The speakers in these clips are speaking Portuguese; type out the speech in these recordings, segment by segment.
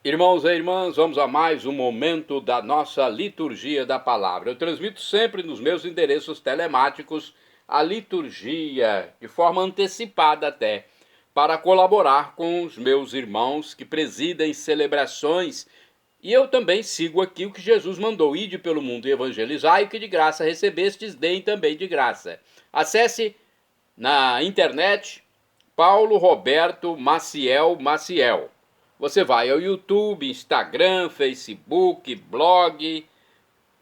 Irmãos e irmãs, vamos a mais um momento da nossa liturgia da palavra. Eu transmito sempre nos meus endereços telemáticos a liturgia, de forma antecipada até, para colaborar com os meus irmãos que presidem celebrações. E eu também sigo aqui o que Jesus mandou: ide pelo mundo e evangelizai, o que de graça recebestes, deem também de graça. Acesse na internet Paulo Roberto Maciel. Você vai ao YouTube, Instagram, Facebook, blog.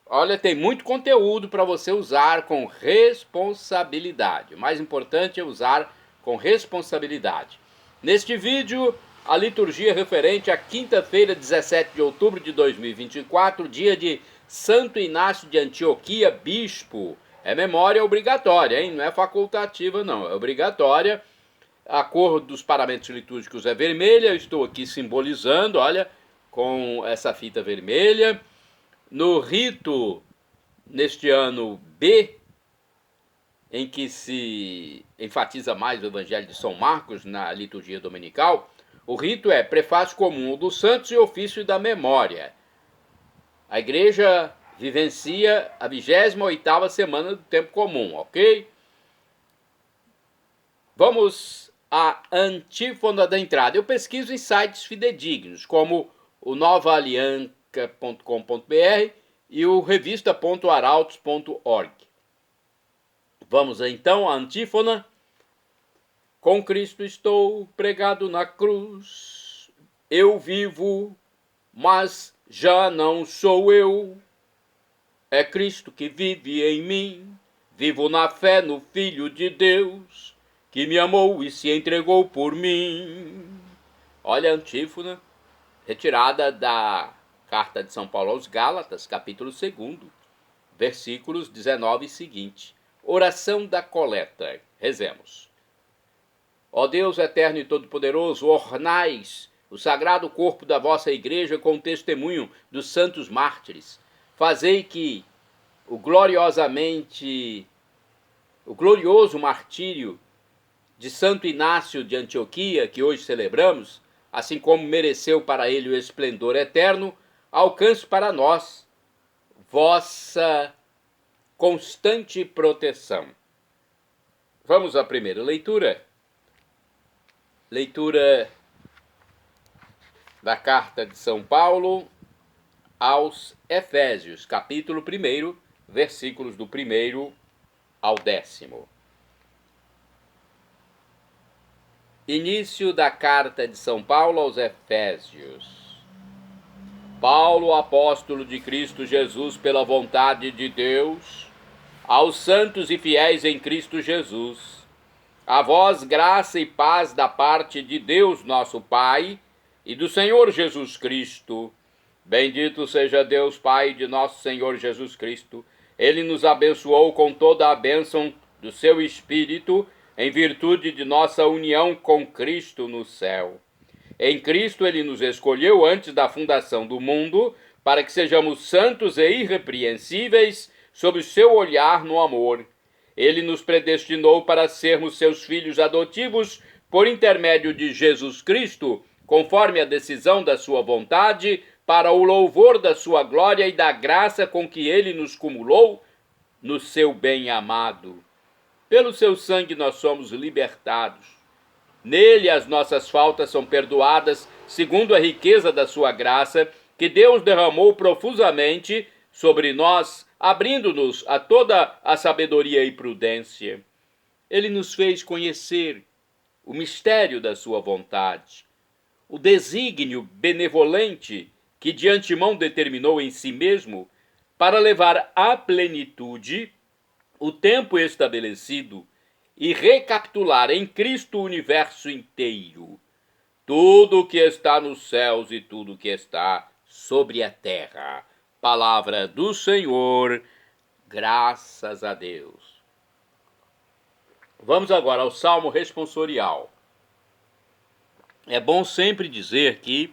Olha, tem muito conteúdo para você usar com responsabilidade. O mais importante é usar com responsabilidade. Neste vídeo, a liturgia referente à quinta-feira, 17 de outubro de 2024, dia de Santo Inácio de Antioquia, bispo. É memória obrigatória, hein? Não é facultativa, não. É obrigatória. A cor dos paramentos litúrgicos é vermelha. Eu estou aqui simbolizando, olha, com essa fita vermelha. No rito, neste ano B, em que se enfatiza mais o Evangelho de São Marcos na liturgia dominical, o rito é prefácio comum dos santos e ofício da memória. A igreja vivencia a 28ª semana do tempo comum, ok? Vamos à antífona da entrada. Eu pesquiso em sites fidedignos, como o novaalianca.com.br e o revista.arautos.org. Vamos então à antífona. Com Cristo estou pregado na cruz, eu vivo, mas já não sou eu. É Cristo que vive em mim, vivo na fé no Filho de Deus, que me amou e se entregou por mim. Olha a antífona, retirada da carta de São Paulo aos Gálatas, capítulo 2, versículos 19 e seguinte. Oração da coleta. Rezemos. Ó Deus eterno e todo-poderoso, ornais o sagrado corpo da vossa igreja com testemunho dos santos mártires. Fazei que o glorioso martírio de Santo Inácio de Antioquia, que hoje celebramos, assim como mereceu para ele o esplendor eterno, alcance para nós vossa constante proteção. Vamos à primeira leitura. Leitura da carta de São Paulo aos Efésios, capítulo 1, versículos do 1 ao 10º. Início da carta de São Paulo aos Efésios. Paulo, apóstolo de Cristo Jesus, pela vontade de Deus, aos santos e fiéis em Cristo Jesus, a vós graça e paz da parte de Deus nosso Pai e do Senhor Jesus Cristo. Bendito seja Deus Pai de nosso Senhor Jesus Cristo. Ele nos abençoou com toda a bênção do seu Espírito, em virtude de nossa união com Cristo no céu. Em Cristo ele nos escolheu antes da fundação do mundo, para que sejamos santos e irrepreensíveis sob o seu olhar no amor. Ele nos predestinou para sermos seus filhos adotivos por intermédio de Jesus Cristo, conforme a decisão da sua vontade, para o louvor da sua glória e da graça com que ele nos cumulou no seu bem-amado. Pelo seu sangue nós somos libertados. Nele as nossas faltas são perdoadas, segundo a riqueza da sua graça, que Deus derramou profusamente sobre nós, abrindo-nos a toda a sabedoria e prudência. Ele nos fez conhecer o mistério da sua vontade, o desígnio benevolente que de antemão determinou em si mesmo para levar à plenitude o tempo estabelecido e recapitular em Cristo o universo inteiro, tudo o que está nos céus e tudo o que está sobre a terra. Palavra do Senhor, graças a Deus. Vamos agora ao Salmo responsorial. É bom sempre dizer que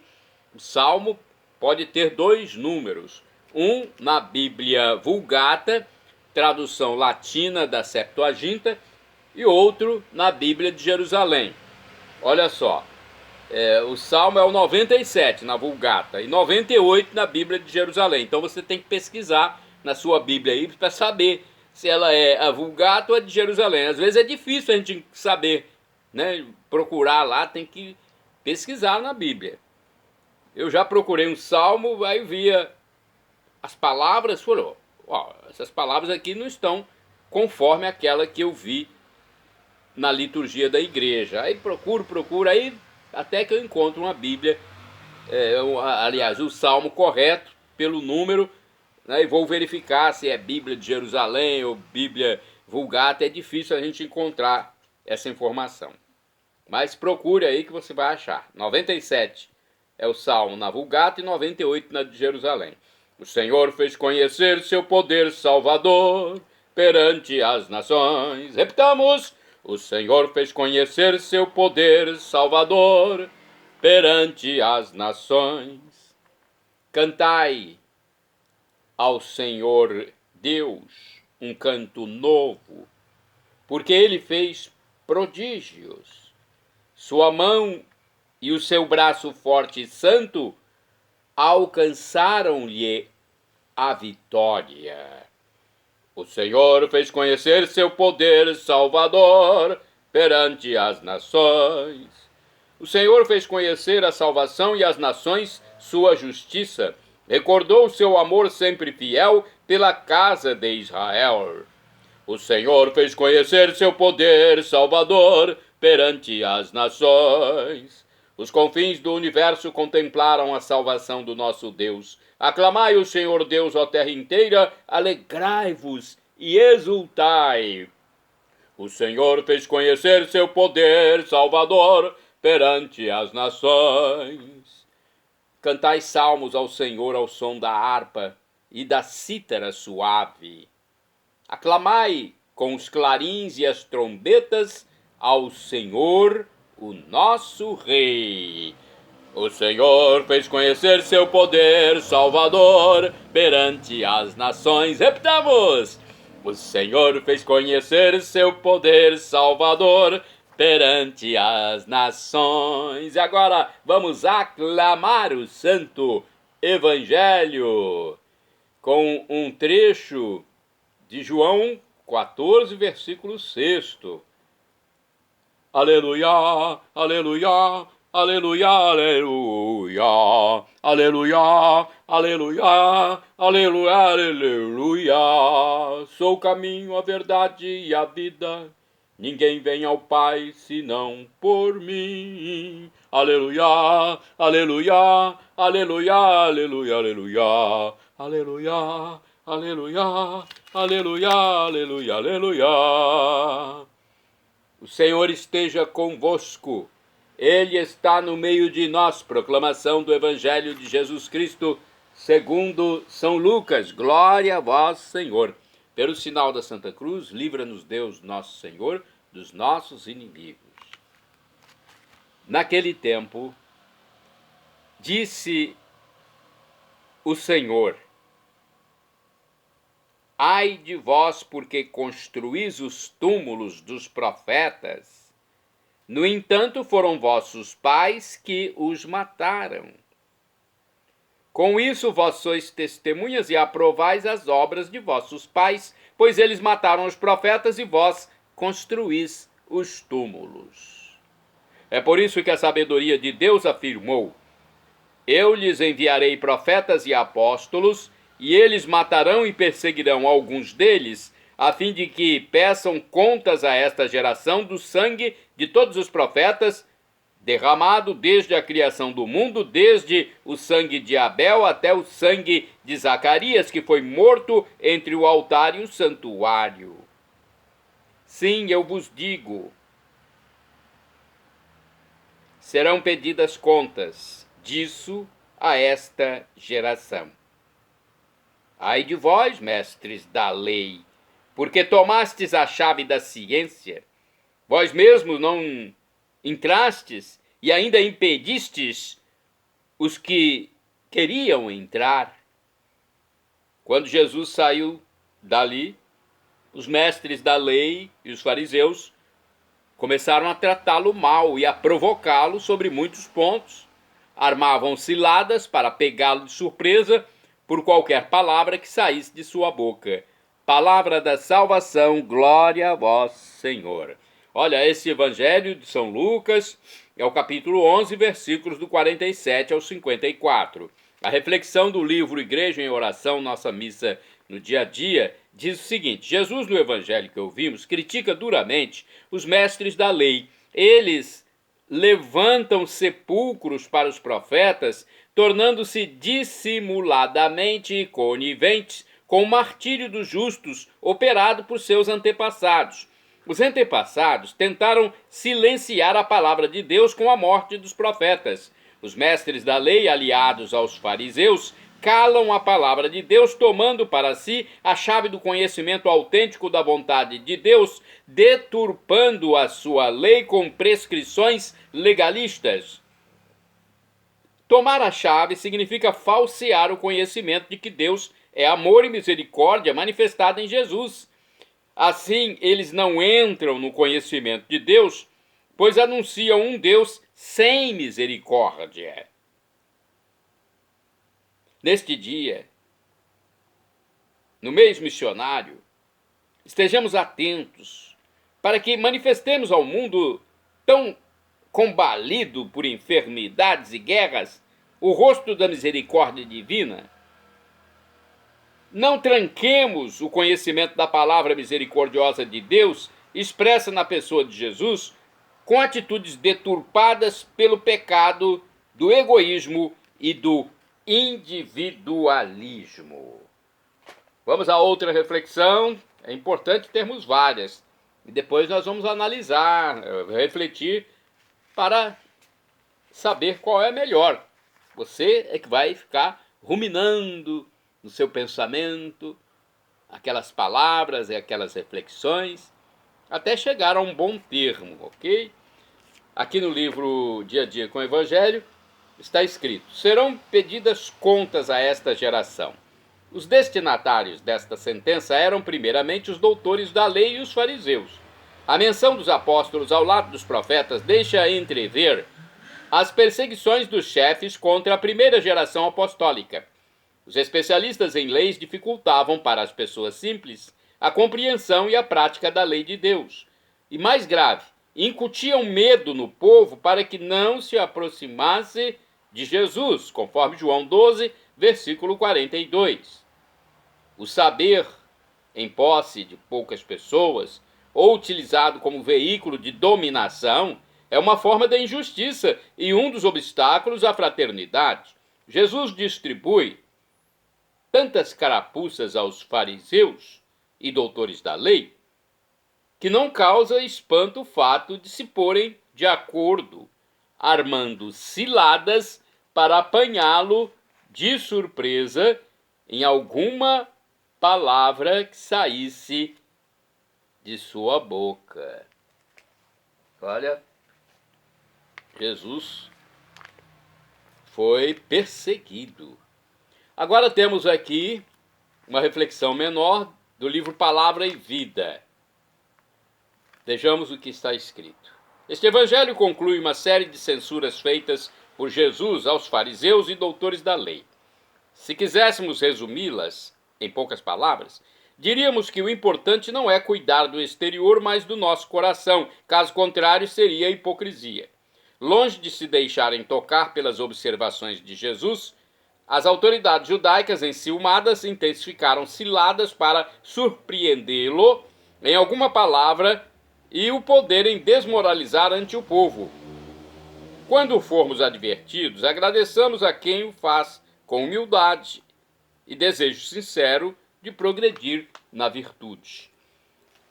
o Salmo pode ter dois números. Um na Bíblia Vulgata, tradução latina da Septuaginta, e outro na Bíblia de Jerusalém. Olha só, O Salmo é o 97 na Vulgata e 98 na Bíblia de Jerusalém. Então você tem que pesquisar na sua Bíblia aí para saber se ela é a Vulgata ou a de Jerusalém. Às vezes é difícil a gente saber, né? Procurar lá, tem que pesquisar na Bíblia. Eu já procurei um salmo, aí via as palavras, falou, ó, essas palavras aqui não estão conforme aquela que eu vi na liturgia da igreja. Aí procuro, aí até que eu encontro uma Bíblia, aliás, o salmo correto pelo número, né, e vou verificar se é Bíblia de Jerusalém ou Bíblia Vulgata. É difícil a gente encontrar essa informação. Mas procure aí que você vai achar. 97 é o Salmo na Vulgata e 98 na de Jerusalém. O Senhor fez conhecer seu poder salvador perante as nações. Repitamos. O Senhor fez conhecer seu poder salvador perante as nações. Cantai ao Senhor Deus um canto novo, porque ele fez prodígios. Sua mão e o seu braço forte e santo alcançaram-lhe a vitória. O Senhor fez conhecer seu poder salvador perante as nações. O Senhor fez conhecer a salvação e as nações sua justiça. Recordou seu amor sempre fiel pela casa de Israel. O Senhor fez conhecer seu poder salvador perante as nações. Os confins do universo contemplaram a salvação do nosso Deus. Aclamai o Senhor Deus, ó terra inteira, alegrai-vos e exultai. O Senhor fez conhecer seu poder salvador perante as nações. Cantai salmos ao Senhor ao som da harpa e da cítara suave. Aclamai com os clarins e as trombetas ao Senhor, o nosso Rei. O Senhor fez conhecer seu poder salvador perante as nações. Repitamos! O Senhor fez conhecer seu poder salvador perante as nações. E agora vamos aclamar o Santo Evangelho com um trecho de João 14, versículo 6. Aleluia, aleluia, aleluia, aleluia, aleluia, aleluia, aleluia, aleluia. Sou o caminho, a verdade e a vida. Ninguém vem ao Pai senão por mim. Aleluia, aleluia, aleluia, aleluia, aleluia, aleluia, aleluia, aleluia, aleluia, aleluia. O Senhor esteja convosco. Ele está no meio de nós. Proclamação do Evangelho de Jesus Cristo segundo São Lucas. Glória a vós, Senhor. Pelo sinal da Santa Cruz, livra-nos Deus, nosso Senhor, dos nossos inimigos. Naquele tempo, disse o Senhor: ai de vós, porque construís os túmulos dos profetas. No entanto, foram vossos pais que os mataram. Com isso, vós sois testemunhas e aprovais as obras de vossos pais, pois eles mataram os profetas e vós construís os túmulos. É por isso que a sabedoria de Deus afirmou: eu lhes enviarei profetas e apóstolos, e eles matarão e perseguirão alguns deles, a fim de que peçam contas a esta geração do sangue de todos os profetas, derramado desde a criação do mundo, desde o sangue de Abel até o sangue de Zacarias, que foi morto entre o altar e o santuário. Sim, eu vos digo, serão pedidas contas disso a esta geração. Ai de vós, mestres da lei, porque tomastes a chave da ciência, vós mesmos não entrastes e ainda impedistes os que queriam entrar. Quando Jesus saiu dali, os mestres da lei e os fariseus começaram a tratá-lo mal e a provocá-lo sobre muitos pontos. Armavam ciladas para pegá-lo de surpresa por qualquer palavra que saísse de sua boca. Palavra da salvação, glória a vós, Senhor. Olha, esse evangelho de São Lucas é o capítulo 11, versículos do 47 ao 54. A reflexão do livro Igreja em Oração, nossa missa no dia a dia, diz o seguinte: Jesus, no evangelho que ouvimos, critica duramente os mestres da lei. Eles levantam sepulcros para os profetas, tornando-se dissimuladamente coniventes com o martírio dos justos operado por seus antepassados. Os antepassados tentaram silenciar a palavra de Deus com a morte dos profetas. Os mestres da lei, aliados aos fariseus, calam a palavra de Deus, tomando para si a chave do conhecimento autêntico da vontade de Deus, deturpando a sua lei com prescrições legalistas. Tomar a chave significa falsear o conhecimento de que Deus é amor e misericórdia manifestada em Jesus. Assim, eles não entram no conhecimento de Deus, pois anunciam um Deus sem misericórdia. Neste dia, no mês missionário, estejamos atentos para que manifestemos ao mundo tão combalido por enfermidades e guerras o rosto da misericórdia divina. Não tranquemos o conhecimento da palavra misericordiosa de Deus, expressa na pessoa de Jesus, com atitudes deturpadas pelo pecado do egoísmo e do individualismo. Vamos a outra reflexão. É importante termos várias. E depois nós vamos analisar, refletir para saber qual é a melhor. Você é que vai ficar ruminando no seu pensamento aquelas palavras e aquelas reflexões até chegar a um bom termo, ok? Aqui no livro Dia a Dia com o Evangelho está escrito: serão pedidas contas a esta geração. Os destinatários desta sentença eram primeiramente os doutores da lei e os fariseus. A menção dos apóstolos ao lado dos profetas deixa entrever as perseguições dos chefes contra a primeira geração apostólica. Os especialistas em leis dificultavam para as pessoas simples a compreensão e a prática da lei de Deus. E mais grave, incutiam medo no povo para que não se aproximasse de Jesus, conforme João 12, versículo 42. O saber em posse de poucas pessoas, ou utilizado como veículo de dominação, é uma forma da injustiça e um dos obstáculos à fraternidade. Jesus distribui tantas carapuças aos fariseus e doutores da lei que não causa espanto o fato de se porem de acordo, armando ciladas para apanhá-lo de surpresa em alguma palavra que saísse de sua boca. Olha, Jesus foi perseguido. Agora temos aqui uma reflexão menor do livro Palavra e Vida. Vejamos o que está escrito. Este evangelho conclui uma série de censuras feitas por Jesus aos fariseus e doutores da lei. Se quiséssemos resumi-las em poucas palavras, diríamos que o importante não é cuidar do exterior, mas do nosso coração. Caso contrário, seria hipocrisia. Longe de se deixarem tocar pelas observações de Jesus, as autoridades judaicas enciumadas intensificaram ciladas para surpreendê-lo em alguma palavra e o poderem desmoralizar ante o povo. Quando formos advertidos, agradeçamos a quem o faz com humildade e desejo sincero de progredir na virtude.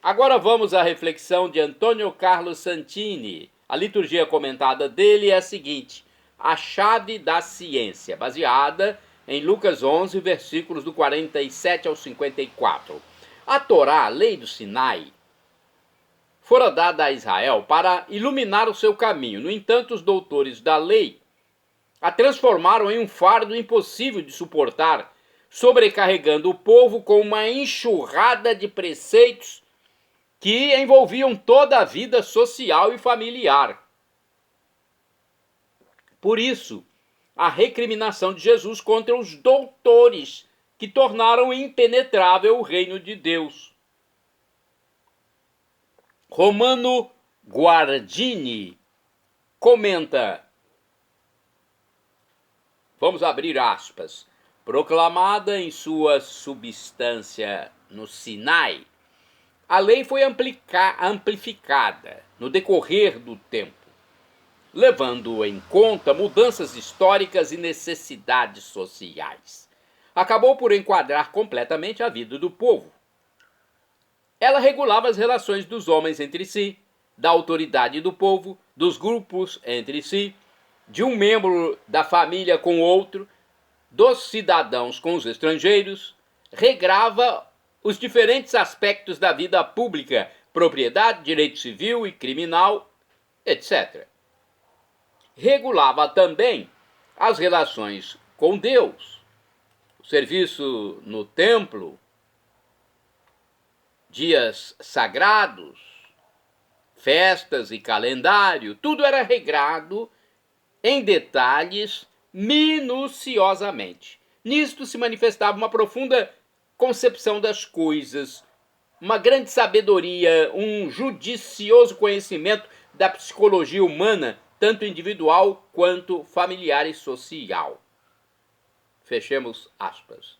Agora vamos à reflexão de Antônio Carlos Santini. A liturgia comentada dele é a seguinte: a chave da ciência, baseada em Lucas 11, versículos do 47 ao 54. A Torá, a lei do Sinai, fora dada a Israel para iluminar o seu caminho. No entanto, os doutores da lei a transformaram em um fardo impossível de suportar, sobrecarregando o povo com uma enxurrada de preceitos que envolviam toda a vida social e familiar. Por isso, a recriminação de Jesus contra os doutores que tornaram impenetrável o reino de Deus. Romano Guardini comenta, vamos abrir aspas, proclamada em sua substância no Sinai, a lei foi amplificada no decorrer do tempo, levando em conta mudanças históricas e necessidades sociais. Acabou por enquadrar completamente a vida do povo. Ela regulava as relações dos homens entre si, da autoridade do povo, dos grupos entre si, de um membro da família com outro, dos cidadãos com os estrangeiros, regrava os diferentes aspectos da vida pública, propriedade, direito civil e criminal, etc. Regulava também as relações com Deus, o serviço no templo, dias sagrados, festas e calendário, tudo era regrado em detalhes minuciosamente. Nisto se manifestava uma profunda concepção das coisas, uma grande sabedoria, um judicioso conhecimento da psicologia humana, tanto individual quanto familiar e social. Fechemos aspas.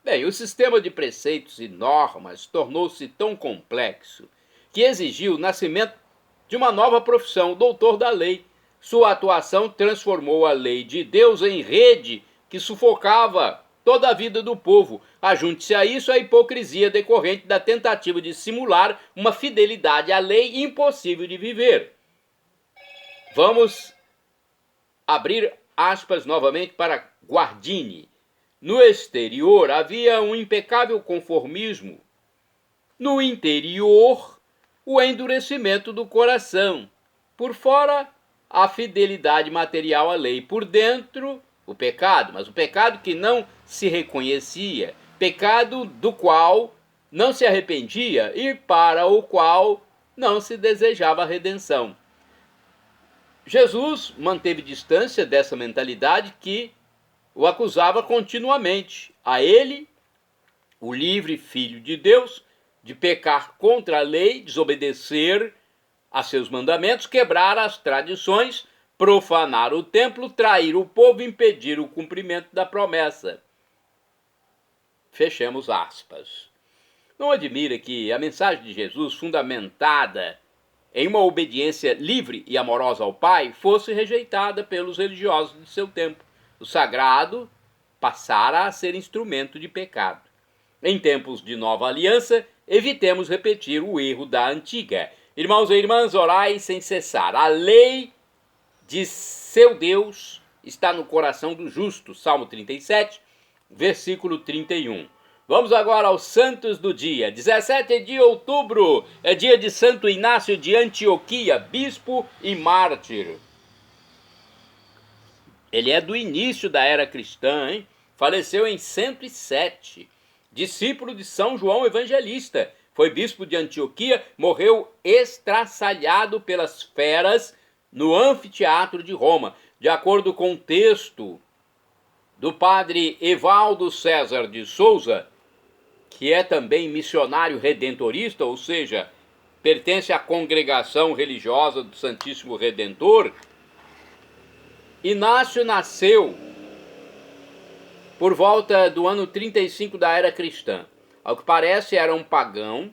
Bem, o sistema de preceitos e normas tornou-se tão complexo que exigiu o nascimento de uma nova profissão, o doutor da lei. Sua atuação transformou a lei de Deus em rede que sufocava toda a vida do povo. Ajunte-se a isso a hipocrisia decorrente da tentativa de simular uma fidelidade à lei impossível de viver. Vamos abrir aspas novamente para Guardini. No exterior havia um impecável conformismo. No interior, o endurecimento do coração. Por fora, a fidelidade material à lei. Por dentro, o pecado, mas o pecado que não se reconhecia, pecado do qual não se arrependia e para o qual não se desejava a redenção. Jesus manteve distância dessa mentalidade que o acusava continuamente. A ele, o livre Filho de Deus, de pecar contra a lei, desobedecer a seus mandamentos, quebrar as tradições, profanar o templo, trair o povo e impedir o cumprimento da promessa. Fechemos aspas. Não admira que a mensagem de Jesus, fundamentada em uma obediência livre e amorosa ao Pai, fosse rejeitada pelos religiosos de seu tempo. O sagrado passara a ser instrumento de pecado. Em tempos de nova aliança, evitemos repetir o erro da antiga. Irmãos e irmãs, orai sem cessar. A lei de seu Deus está no coração do justo. Salmo 37, versículo 31. Vamos agora aos santos do dia. 17 de outubro é dia de Santo Inácio de Antioquia, bispo e mártir. Ele é do início da era cristã, hein? Faleceu em 107. Discípulo de São João Evangelista. Foi bispo de Antioquia, morreu estraçalhado pelas feras no anfiteatro de Roma. De acordo com o texto do padre Evaldo César de Souza, que é também missionário redentorista, ou seja, pertence à congregação religiosa do Santíssimo Redentor, Inácio nasceu por volta do ano 35 da era cristã. Ao que parece, era um pagão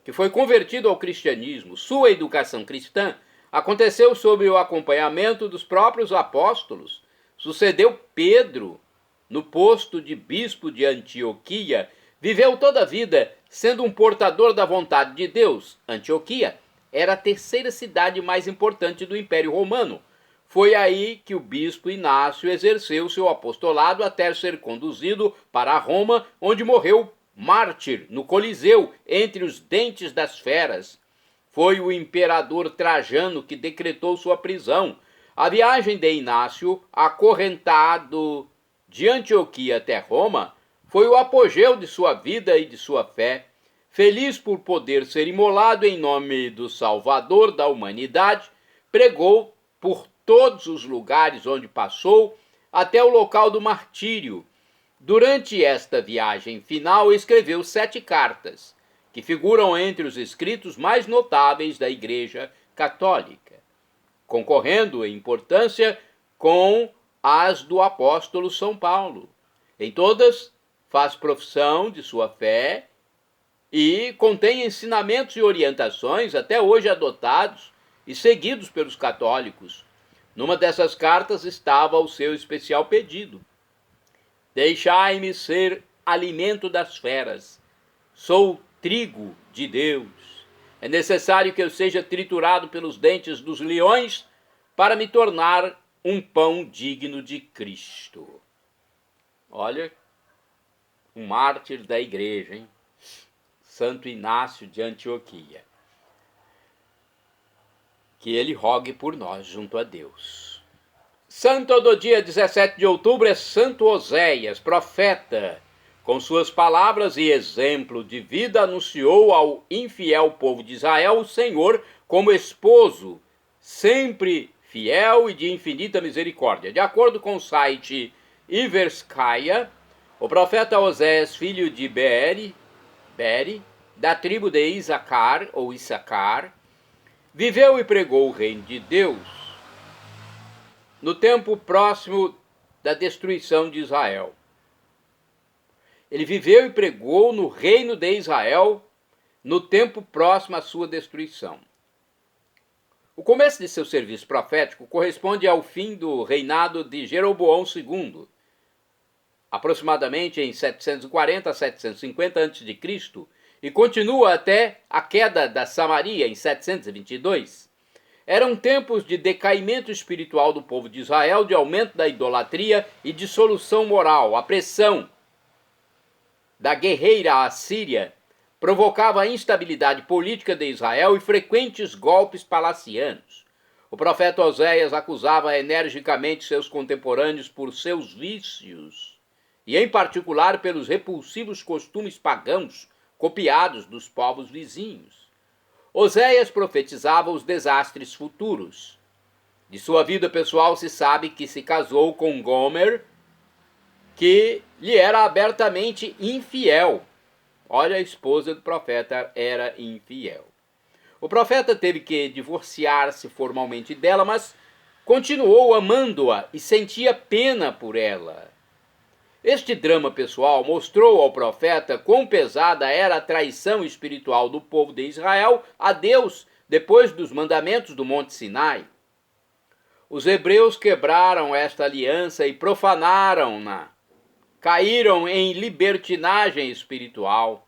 que foi convertido ao cristianismo. Sua educação cristã aconteceu sob o acompanhamento dos próprios apóstolos. Sucedeu Pedro no posto de bispo de Antioquia. Viveu toda a vida sendo um portador da vontade de Deus. Antioquia era a terceira cidade mais importante do Império Romano. Foi aí que o bispo Inácio exerceu seu apostolado até ser conduzido para Roma, onde morreu mártir no Coliseu, entre os dentes das feras. Foi o imperador Trajano que decretou sua prisão. A viagem de Inácio, acorrentado de Antioquia até Roma, foi o apogeu de sua vida e de sua fé. feliz por poder ser imolado em nome do Salvador da humanidade, pregou por todos os lugares onde passou, até o local do martírio. Durante esta viagem final, escreveu 7 cartas, que figuram entre os escritos mais notáveis da Igreja Católica, concorrendo em importância com as do apóstolo São Paulo. Em todas, faz profissão de sua fé e contém ensinamentos e orientações até hoje adotados e seguidos pelos católicos. Numa dessas cartas estava o seu especial pedido: deixai-me ser alimento das feras. Sou trigo de Deus. É necessário que eu seja triturado pelos dentes dos leões para me tornar um pão digno de Cristo. Olha, um mártir da igreja, hein? Santo Inácio de Antioquia. Que ele rogue por nós junto a Deus. Santo do dia 17 de outubro é Santo Oséias, profeta. Com suas palavras e exemplo de vida, anunciou ao infiel povo de Israel o Senhor como esposo, sempre fiel e de infinita misericórdia. De acordo com o site Iverskaya, o profeta Oséias, filho de Beri, da tribo de Issacar, viveu e pregou o reino de Deus no tempo próximo da destruição de Israel. Ele viveu e pregou no reino de Israel no tempo próximo à sua destruição. O começo de seu serviço profético corresponde ao fim do reinado de Jeroboão II, aproximadamente em 740 a 750 a.C., e continua até a queda da Samaria em 722. Eram tempos de decaimento espiritual do povo de Israel, de aumento da idolatria e dissolução moral. A pressão da guerreira assíria provocava a instabilidade política de Israel e frequentes golpes palacianos. O profeta Oséias acusava energicamente seus contemporâneos por seus vícios, e em particular pelos repulsivos costumes pagãos copiados dos povos vizinhos. Oséias profetizava os desastres futuros. De sua vida pessoal se sabe que se casou com Gomer, que lhe era abertamente infiel. Olha, a esposa do profeta era infiel. O profeta teve que divorciar-se formalmente dela, mas continuou amando-a e sentia pena por ela. Este drama pessoal mostrou ao profeta quão pesada era a traição espiritual do povo de Israel a Deus depois dos mandamentos do Monte Sinai. Os hebreus quebraram esta aliança e profanaram-na. Caíram em libertinagem espiritual.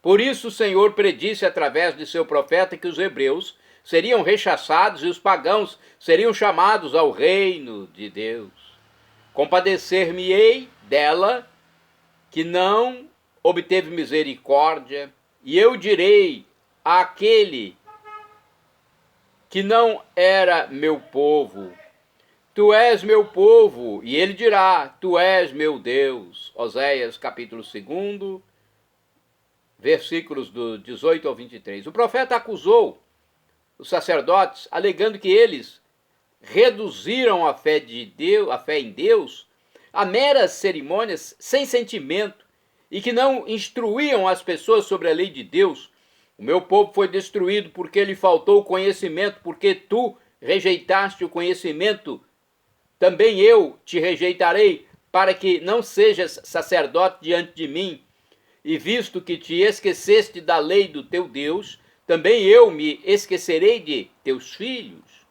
Por isso o Senhor predisse através de seu profeta que os hebreus seriam rechaçados e os pagãos seriam chamados ao reino de Deus. Compadecer-me-ei dela, que não obteve misericórdia, e eu direi àquele que não era meu povo: tu és meu povo, e ele dirá: tu és meu Deus. Oséias capítulo 2, versículos do 18 ao 23. O profeta acusou os sacerdotes, alegando que eles reduziram a fé em Deus a meras cerimônias sem sentimento e que não instruíam as pessoas sobre a lei de Deus. O meu povo foi destruído porque lhe faltou conhecimento, porque tu rejeitaste o conhecimento, também eu te rejeitarei, para que não sejas sacerdote diante de mim. E visto que te esqueceste da lei do teu Deus, também eu me esquecerei de teus filhos.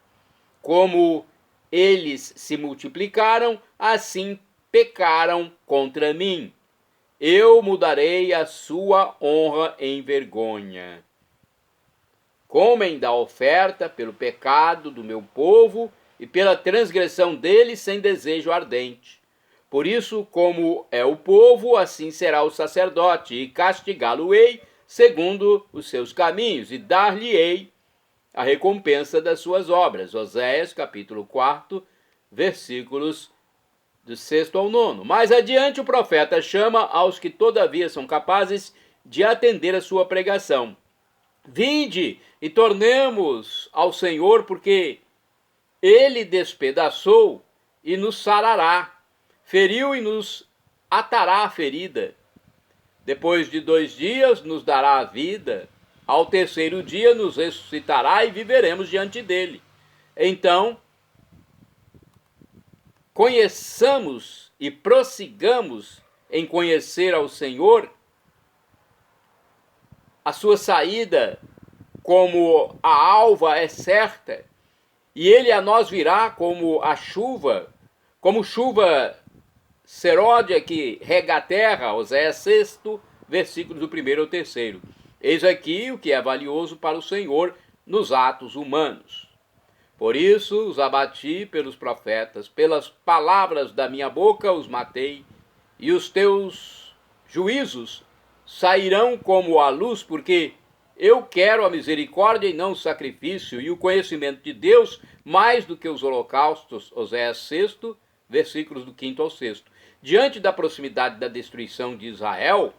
Como eles se multiplicaram, assim pecaram contra mim. Eu mudarei a sua honra em vergonha. Comem da oferta pelo pecado do meu povo e pela transgressão deles sem desejo ardente. Por isso, como é o povo, assim será o sacerdote, e castigá-lo-ei segundo os seus caminhos, e dar-lhe-ei a recompensa das suas obras. Oséias, capítulo 4, versículos do 6º ao 9º. Mais adiante, o profeta chama aos que todavia são capazes de atender a sua pregação. Vinde e tornemos ao Senhor, porque ele despedaçou e nos sarará, feriu e nos atará a ferida. Depois de 2 dias nos dará a vida, ao 3º dia nos ressuscitará e viveremos diante dele. Então, conheçamos e prossigamos em conhecer ao Senhor. A sua saída como a alva é certa, e ele a nós virá como a chuva, como chuva seródia que rega a terra, Oséias 6, versículos do 1º ao 3º. Eis aqui o que é valioso para o Senhor nos atos humanos. Por isso os abati pelos profetas, pelas palavras da minha boca os matei, e os teus juízos sairão como a luz, porque eu quero a misericórdia e não o sacrifício, e o conhecimento de Deus mais do que os holocaustos, Oséias 6, versículos do 5º ao 6º. Diante da proximidade da destruição de Israel,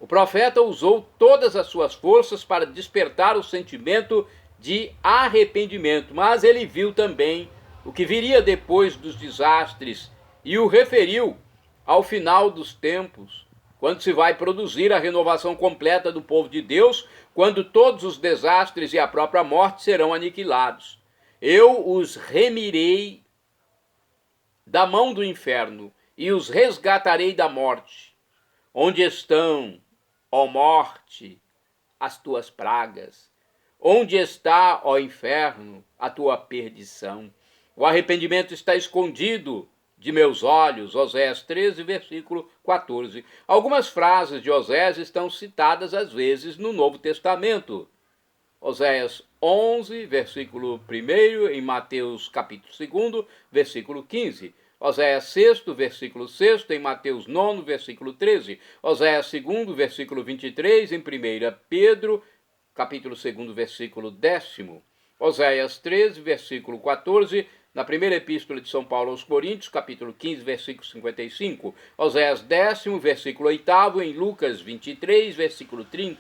o profeta usou todas as suas forças para despertar o sentimento de arrependimento, mas ele viu também o que viria depois dos desastres e o referiu ao final dos tempos, quando se vai produzir a renovação completa do povo de Deus, quando todos os desastres e a própria morte serão aniquilados. Eu os remirei da mão do inferno e os resgatarei da morte. Onde estão, ó morte, as tuas pragas? Onde está, ó inferno, a tua perdição? O arrependimento está escondido de meus olhos, Oséias 13, versículo 14. Algumas frases de Oséias estão citadas às vezes no Novo Testamento. Oséias 11, versículo 1, em Mateus capítulo 2, versículo 15. Oséias 6, versículo 6, em Mateus 9, versículo 13. Oséias 2, versículo 23, em 1 Pedro, capítulo 2, versículo 10. Oséias 13, versículo 14, na primeira epístola de São Paulo aos Coríntios, capítulo 15, versículo 55. Oséias 10, versículo 8, em Lucas 23, versículo 30.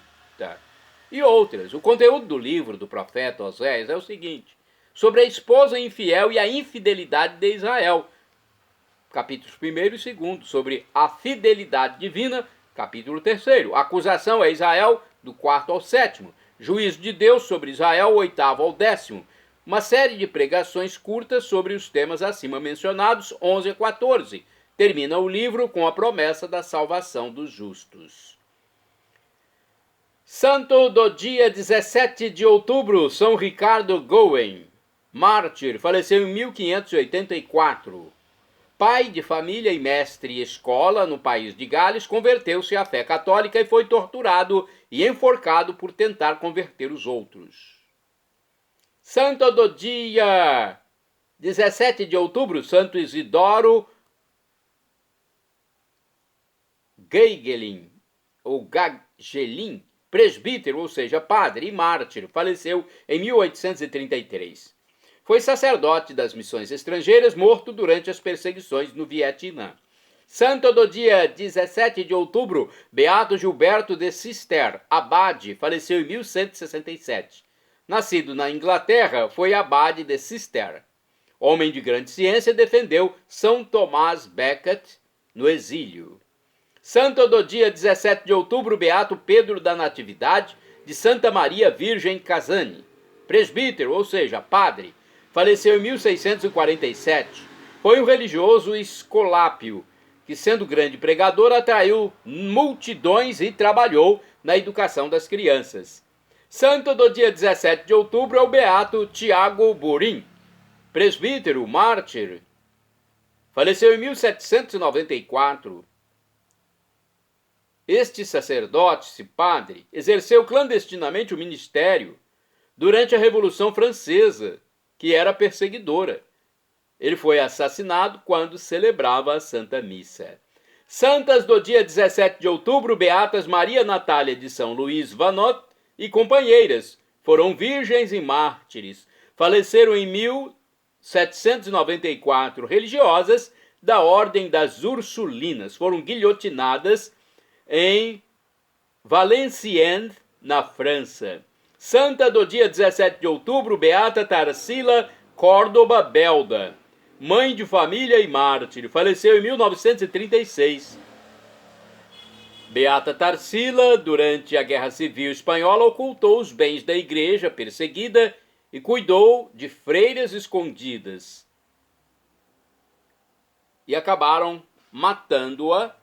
E outras. O conteúdo do livro do profeta Oséias é o seguinte: sobre a esposa infiel e a infidelidade de Israel, capítulos 1 e 2, sobre a fidelidade divina, capítulo 3, acusação a Israel, do 4 ao 7, juízo de Deus sobre Israel, 8 ao 10, uma série de pregações curtas sobre os temas acima mencionados, 11 a 14. Termina o livro com a promessa da salvação dos justos. Santo do dia 17 de outubro, São Ricardo Gowen, mártir, faleceu em 1584. Pai de família e mestre escola no país de Gales, converteu-se à fé católica e foi torturado e enforcado por tentar converter os outros. Santo do dia 17 de outubro, Santo Isidoro Geigelin, ou Gagelin, presbítero, ou seja, padre e mártir, faleceu em 1833. Foi sacerdote das missões estrangeiras, morto durante as perseguições no Vietnã. Santo do dia 17 de outubro, Beato Gilberto de Cister, abade, faleceu em 1167. Nascido na Inglaterra, foi abade de Cister. Homem de grande ciência, defendeu São Tomás Becket no exílio. Santo do dia 17 de outubro, Beato Pedro da Natividade, de Santa Maria Virgem Casani, presbítero, ou seja, padre, faleceu em 1647. Foi um religioso escolápio, que, sendo grande pregador, atraiu multidões e trabalhou na educação das crianças. Santo do dia 17 de outubro é o Beato Tiago Burim, presbítero, mártir, faleceu em 1794. Este sacerdote, esse padre, exerceu clandestinamente o ministério durante a Revolução Francesa, que era perseguidora. Ele foi assassinado quando celebrava a Santa Missa. Santas do dia 17 de outubro, Beatas Maria Natália de São Luís Vanot e companheiras, foram virgens e mártires. Faleceram em 1794, religiosas da Ordem das Ursulinas. Foram guilhotinadas em Valenciennes, na França. Santa do dia 17 de outubro, Beata Tarsila Córdoba Belda, mãe de família e mártir, faleceu em 1936. Beata Tarsila, durante a Guerra Civil Espanhola, ocultou os bens da igreja perseguida e cuidou de freiras escondidas. E acabaram matando-a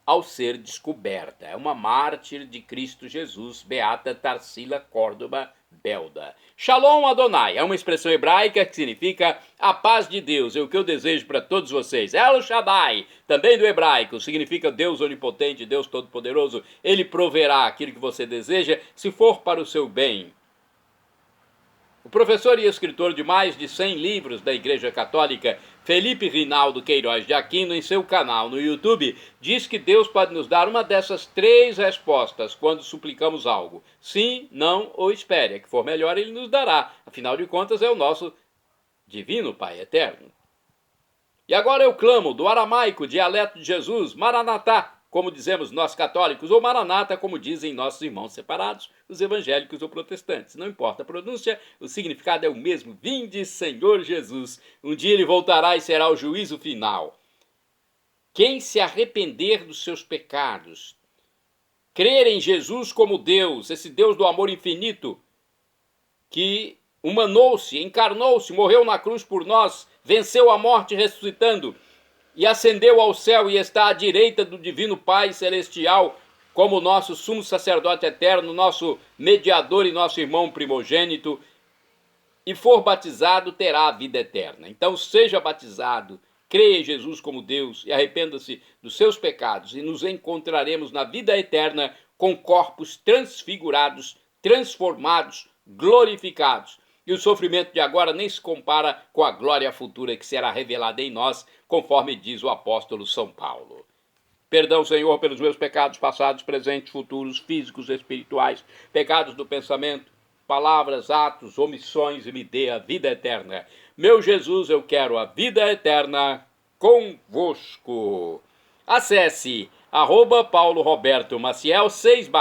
ao ser descoberta. É uma mártir de Cristo Jesus, Beata Tarsila Córdoba Belda. Shalom Adonai é uma expressão hebraica que significa a paz de Deus. É o que eu desejo para todos vocês. El Shaddai, também do hebraico, significa Deus onipotente, Deus todo-poderoso. Ele proverá aquilo que você deseja, se for para o seu bem. O professor e escritor de mais de 100 livros da Igreja Católica, Felipe Rinaldo Queiroz de Aquino, em seu canal no YouTube, diz que Deus pode nos dar uma dessas 3 respostas quando suplicamos algo. Sim, não ou espere. A que for melhor ele nos dará. Afinal de contas é o nosso divino Pai Eterno. E agora eu clamo do aramaico, dialeto de Jesus, Maranatá, como dizemos nós católicos, ou Maranata, como dizem nossos irmãos separados, os evangélicos ou protestantes. Não importa a pronúncia, o significado é o mesmo. Vinde, Senhor Jesus. Um dia ele voltará e será o juízo final. Quem se arrepender dos seus pecados, crer em Jesus como Deus, esse Deus do amor infinito, que humanou-se, encarnou-se, morreu na cruz por nós, venceu a morte ressuscitando, e ascendeu ao céu e está à direita do Divino Pai Celestial, como nosso sumo sacerdote eterno, nosso mediador e nosso irmão primogênito, e for batizado, terá a vida eterna. Então seja batizado, creia em Jesus como Deus e arrependa-se dos seus pecados, e nos encontraremos na vida eterna com corpos transfigurados, transformados, glorificados. E o sofrimento de agora nem se compara com a glória futura que será revelada em nós, conforme diz o apóstolo São Paulo. Perdão, Senhor, pelos meus pecados passados, presentes, futuros, físicos, espirituais, pecados do pensamento, palavras, atos, omissões, e me dê a vida eterna. Meu Jesus, eu quero a vida eterna convosco. Acesse @Paulo Roberto Maciel 6 /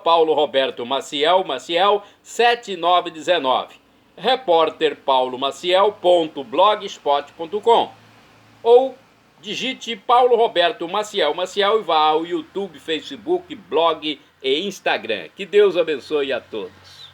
@Paulo Roberto Maciel 7919, repórterpaulomaciel.blogspot.com, ou digite Paulo Roberto Maciel e vá ao YouTube, Facebook, blog e Instagram. Que Deus abençoe a todos.